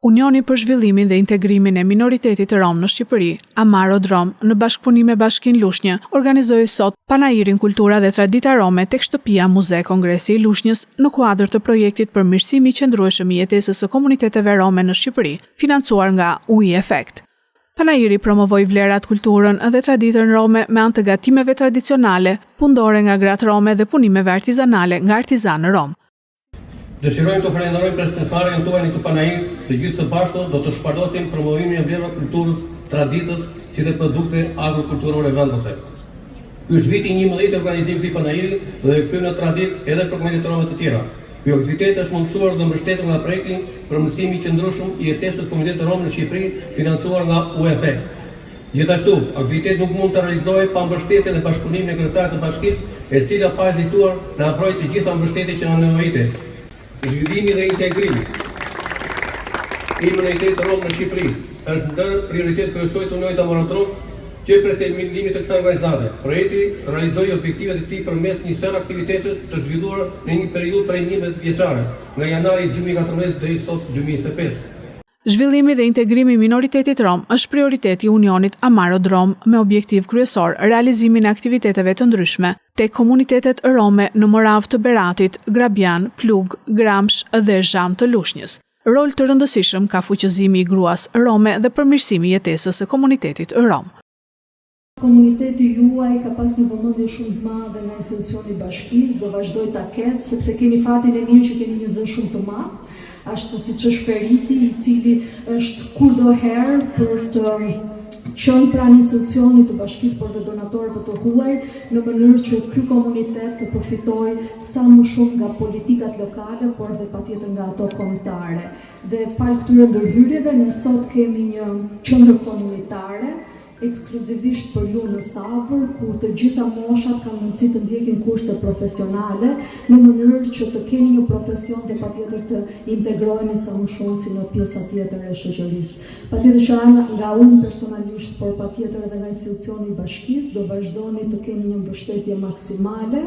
Unioni për Zhvillimin dhe Integrimin e Minoritetit të Rom në Shqipëri, Amarod Rom, në bashkëpunim me Bashkinë Lushnjë, organizoi sot panairin Kultura dhe Tradita Rome tek shtëpia Muze Kongresi i Lushnjës në kuadër të projektit për mirësimi i qëndrueshëm i jetesës së komuniteteve rome në Shqipëri, financuar nga UI Effect. Panairi promovoi vlerat, kulturën dhe traditën rome me anë të gatimeve tradicionale, pundore nga gratë rome dhe punimeve artizanale nga artizanë rom. Dëshirojmë të falenderojmë pjesëmarrjen tuaj në këtë panair, të gjithë së bashku do të shpalosim promovimin e vlerave kulturës, traditës, si dhe produkte agrokulturore vendose. Ky është viti 11 i organizimit të panairi dhe kthyem në traditë edhe për komunitetet rome të tjera. Ky aktivitet është mundësuar dhe mbështetur nga projekti për mësimin e qëndrueshëm i jetesës komunitetit rom në Shqipëri, financuar nga UEF. Gjithashtu, aktiviteti nuk mund të realizohej pa mbështetjen e bashkëpunimit me kryetarin e bashkisë, e cila pa hezituar na ofroi të gjitha mbështetjet që na nevojitet. Zhvillimi dhe integrimi i minoritetit rom në Shqipëri është ndër prioritet kryesor të Unionit Amarod Rom që prej themelimit të kësaj organizate. Projekti realizoi objektivat e tij përmes një serie aktiviteteve të zhvilluar në një periudhë prej 11 vjeçare, nga janari 2014 deri sot 2025. Zhvillimi dhe integrimi i minoritetit rom është prioriteti i Unionit Amarod Rom me objektiv kryesor realizimin e aktiviteteve të ndryshme tek komunitetet rome në Moravë të Beratit, Grabian, Plug, Gramsh dhe Zham të Lushnjës. Rol të rëndësishëm ka fuqëzimi i gruas rome dhe përmirësimi i jetesës së komunitetit rom. Komuniteti juaj ka pas një vëmendje shumë të madhe nga institucioni i bashkisë, do vazhdoj ta ketë sepse keni fatin e mirë që keni një zë shumë të madh. Ashtu siç është Feriti, i cili është kurdoherë për të qenë pranë institucionit të bashkisë por dhe donatorëve të huaj, në mënyrë që ky komunitet të përfitojë sa më shumë nga politikat lokale, por dhe patjetër nga ato kombëtare. Dhe fal këtyre ndërhyrjeve, ne sot kemi një qendër komunitare ekskluzivisht për ju në Savër, ku të gjitha moshat kanë mundësi të ndjekin kurse profesionale, në mënyrë që të keni një profesion dhe patjetër të integroheni sa më shumë si në pjesa tjetër e shoqërisë. Patjetër që nga unë personalisht, por patjetër edhe nga institucioni i bashkisë, do vazhdoni të keni një mbështetje maksimale.